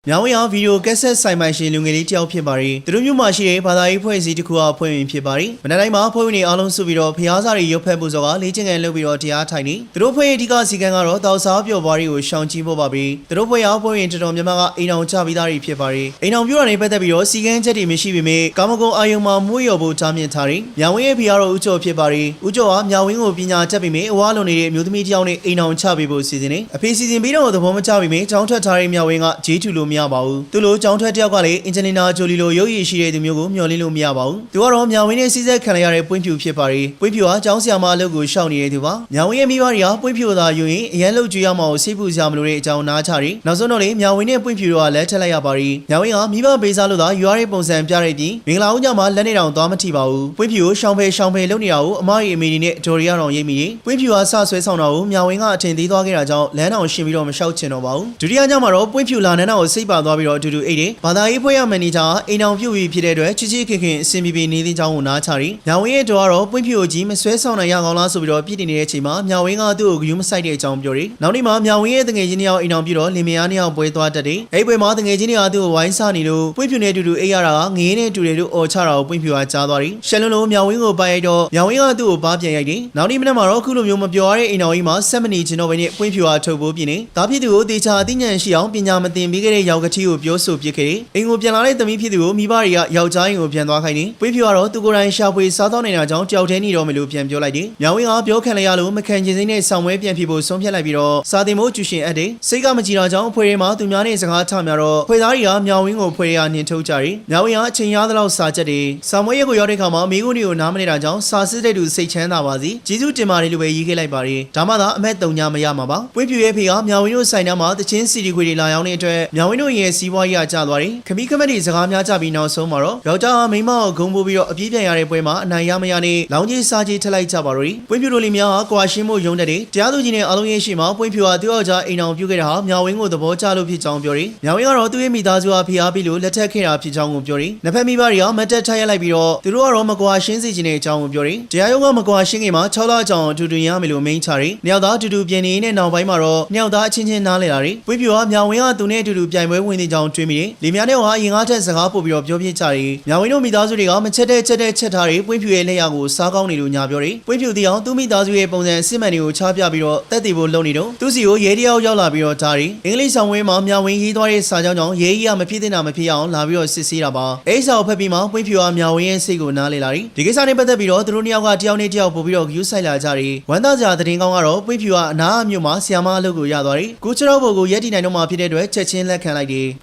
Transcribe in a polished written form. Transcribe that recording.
苗伟阳 video ကက်ဆက်ဆိုင်ပိုင်ရှင်လူငယ်လေးတယောက်ဖြစ်ပါရီသူတို့မျိုးမှာရှိတဲ့ဘာသာရေးဖွဲ့စည်းတစ်ခုအဖွင့်ဖြစ်ပါရီမနက်တိုင်းမှာဖွဲ့ဝင်တွေအားလုံးစုပြီးတော့ဖျားစာတွေရုပ်ဖက်ဖို့ဆိုတာလေ့ကျင့်ခန်းလုပ်ပြီးတော့တရားထိုင်နေသူတို့ဖွဲ့ရဲ့အဓိကစီကံကတော့တောက်စားပျော်ပွားတွေကိုရှောင်ကြဉ်ဖို့ပါပြီသူတို့ဖွဲ့ရောက်ဖွဲ့ဝင်တော်တော်များများကအိမ်အောင်ချပြီးသားတွေဖြစ်ပါရီအိမ်အောင်ပြောတာနဲ့ပတ်သက်ပြီးတော့စီကံချက်တွေမရှိပေမဲ့ကာမဂုဏ်အာယုံမှာမွေးလျော်ဖို့တားမြစ်ထားတယ်苗伟ရဲ့ဖျားတော်ဦးကျော်ဖြစ်ပါရီဦးကျော်က苗伟ကိုပညာတတ်ပြီးမြဲအဝါလုံးနေတဲ့အမျိုးသမီးတယောက်နဲ့အိမ်အောင်ချပေးဖို့စီစဉ်နေအဖေစီစဉ်ပြီးတော့သဘောမကျပြီးမြဲကြောင်းထွက်ထားတဲ့苗伟ကဂျေးထူလို့မရပါဘူးသူလိုကျောင်းထွက်တယောက်ကလည်းအင်ဂျင်နီယာဂျိုလီလိုရုပ်ရည်ရှိတဲ့သူမျိုးကိုမျှော်လင့်လို့မရပါဘူး။သူကတော့苗伟နဲ့စီးစက်ခံရတဲ့ပွင့်ဖြူဖြစ်ပါရီ။ပွင့်ဖြူကကျောင်းဆရာမအလုပ်ကိုရှောင်နေတဲ့သူပါ။苗伟ရဲ့မိဘတွေကပွင့်ဖြူသာယူရင်အရန်လုပ်ကြွေးရမှာကိုစိတ်ပူစရာမလိုတဲ့အကြောင်းနားချတယ်။နောက်ဆုံးတော့လေ苗伟နဲ့ပွင့်ဖြူတို့ကလက်ထက်လိုက်ရပါရီ။苗伟ကမိဘပေးစားလို့သာယူရတဲ့ပုံစံပြတဲ့ပြီးမင်္ဂလာဦးညမှာလက်နေတောင်သွားမထိပါဘူး။ပွင့်ဖြူကိုရှောင်ဖယ်လုပ်နေတာကိုအမရီအမေတွေနဲ့ဒေါ်ရီရတော်ရိပ်မိတယ်။ပွင့်ဖြူကစဆွဲဆောင်တာကို苗伟ကအထင်သေးသွားခဲ့တာကြောင့်လမ်းအောင်ရှင်းပြီးတော့မလျှောက်ချင်တော့ပါဘူး။ဒုတိယညမှာတော့ပွင့်ဖြူလာနန်းတော်ကိုစိတ်ပါသွားပြီးတော့အတူတူအိတ်တယ်။ဘာသာရေးဖွဲ့ရမန်နေဂျာအိမ်အောင်ပြုတ်ပြီးဖြစ်တဲ့အတွက်ချစ်ချစ်ခင်ခင်အဆင်ပြေနေသည့်ကြောင်းကိုနားချရီ။苗伟ရဲ့တော်ကတော့ပွင့်ဖြူကိုကြီးမဆွဲဆောင်နိုင်ရကောင်းလားဆိုပြီးတော့ပြည့်တင်နေတဲ့အချိန်မှာ苗伟ကသူ့ကိုဂရုမစိုက်တဲ့အကြောင်းပြောရီ။နောက်နေ့မှာ苗伟ရဲ့တငယ်ချင်းတယောက်အိမ်အောင်ပြုတ်တော့လင်မယားနှစ်ယောက်ပွဲသွားတတ်တယ်။အဲ့ပွဲမှာတငယ်ချင်းတွေကသူ့ကိုဝိုင်းစားနေလို့ပွင့်ဖြူနဲ့အတူတူအိတ်ရတာကငေးနဲ့တူတယ်လို့အော်ချတာကိုပွင့်ဖြူကကြားသွားရီ။ရှယ်လုံးလုံး苗伟ကိုပါရိုက်တော့苗伟ကသူ့ကိုပါပြန်ရိုက်တယ်။နောက်နေ့မနက်မှာတော့ခုလိုမျိုးမပြောရတဲ့အိမ်အောင်ကြီးမှာဆက်မနေချင်တော့ဘဲနဲ့ပွင့်ဖြူကထုတ်ဖို့ပြင်နေ။ဒါဖြစ်သူကိုတေချာအသိဉာဏ်ရှိအောင်ပညာမသင်ပေးခဲ့တဲ့ရောက်ကတိကိုပြောဆိုပြခဲ့တယ်။အိမ်ကိုပြန်လာတဲ့သမီးဖြစ်သူကိုမိဘတွေကယောက်ျားရင်ကိုပြန်သွားခိုင်းတယ်။ပွင့်ဖြူကတော့သူကိုယ်တိုင်ရှာဖွေစားသောက်နေတာကြောင့်ကြောက်သေးနေတော့မလို့ပြန်ပြောလိုက်တယ်။苗伟ကပြောခံလိုက်ရလို့မခံချင်စိမ့်နဲ့ဆောင်ဝဲပြန်ဖြစ်ဖို့ဆုံးဖြတ်လိုက်ပြီးတော့စာတင်ဖို့ကျူရှင်အပ်တယ်။စိတ်ကမကြည်တာကြောင့်အဖွဲထဲမှာသူများနဲ့စကားထများတော့ဖွဲသားတွေက苗伟ကိုဖွဲရနှင်ထုတ်ကြတယ်။苗伟ကအချိန်ရသလောက်စာချက်တယ်။ဆောင်ဝဲရက်ကိုရောက်တဲ့ခါမှာမိကုန်းတွေကိုနားမနေတာကြောင့်စာစစ်တဲ့သူစိတ်ချမ်းသာပါစီ။ကျေးဇူးတင်ပါတယ်လို့ပဲရေးခဲ့လိုက်ပါတယ်။ဒါမှသာအမက်တုံညာမရမှာပါ။ပွင့်ဖြူရဲ့ဖေက苗伟တို့ဆိုင်နာမှာတချင်းစီဒီခွေတွေလာရောက်တဲ့အတွက်苗伟တို့ရဲ့စီးပွားရေးကကျသွားတယ်။ခမီးခမက်တွေစကားများကြပြီးနောက်ဆုံးမှာတော့ယောက်ျားမိန်းမကိုဂုံပိုးပြီးတော့အပြေးပြန်ရတဲ့ပွဲမှာအနိုင်ရမရနဲ့လောင်းကြီးစားကြီးထက်လိုက်ကြပါတော့။ပွင့်ဖြူတို့လီများကကွာရှင်းမှုရုံးတက်တယ်။တရားသူကြီးနဲ့အားလုံးရဲ့ရှိမှာပွင့်ဖြူကသူ့ယောက်ျားအိမ်အောင်ပြုတ်ခဲ့တာဟာ苗伟ကိုသဘောကျလို့ဖြစ်ကြောင်းပြောတယ်။苗伟ကတော့သူ့ရဲ့မိသားစုအားဖိအားပေးလို့လက်ထပ်ခဲ့တာဖြစ်ကြောင်းကိုပြောတယ်။နှစ်ဖက်မိဘတွေကမတ်တက်ထားရလိုက်ပြီးတော့သူတို့ကတော့မကွာရှင်းစေချင်တဲ့အကြောင်းကိုပြောတယ်။တရားရုံးကမကွာရှင်းခင်မှာ6လအကြောင်းအတူတူရမယ်လို့မိန့်ချတယ်။နှစ်ယောက်သားအတူတူပြင်နေတဲ့နောက်ပိုင်းမှာတော့နှစ်ယောက်သားအချင်းချင်းနားလည်လာတယ်။ပွင့်ဖြူက苗伟ကသူနဲ့အတူတူပြိုင်ပွဲဝင်နေကြောင်းတွေးမိတယ်။လီများနဲ့ဟာရင်ကားထက်စကားပို့ပြီးတော့ပြောပြကြတယ်။苗伟တို့မိသားစုတွေကမချက်တဲ့ချက်ထားတယ်ပွင့်ဖြူရဲ့လက်ရကိုစားကောင်းနေလို့ညာပြောတယ်။ပွင့်ဖြူတီအောင်သူ့မိသားစုရဲ့ပုံစံအစစ်မှန်တွေကိုချပြပြီးတော့တက်တည်ဖို့လုပ်နေတော့သူစီကိုရဲတယောက်ရောက်လာပြီးတော့ဒါရီအင်္ဂလိပ်ဆောင်ဝဲမှာ苗伟ရေးသွားတဲ့စာကြောင်းကြောင့်ရဲကြီးကမဖြစ်သင့်တာမဖြစ်အောင်လာပြီးတော့စစ်ဆေးတာပါ။အဲ့စာကိုဖတ်ပြီးမှပွင့်ဖြူက苗伟ရဲ့စိတ်ကိုနားလေလာတယ်။ဒီကိစ္စနဲ့ပတ်သက်ပြီးတော့သူတို့နှစ်ယောက်ကတယောက်နဲ့တယောက်ပို့ပြီးတော့ဂယူးဆိုင်လာကြတယ်။ဝမ်းသားစရာသတင်းကောင်းကတော့ပွင့်ဖြူကအနားအမျိုးမှာဆီယာမအလုပ်ကိုရသွားတယ်။ကိုချတော့ဘုတ်ကိုရက်တီနိုင်တော့မှဖြစ်တဲ့အတွက်ချက်ချင်းလက်ခံလိုက်တယ်။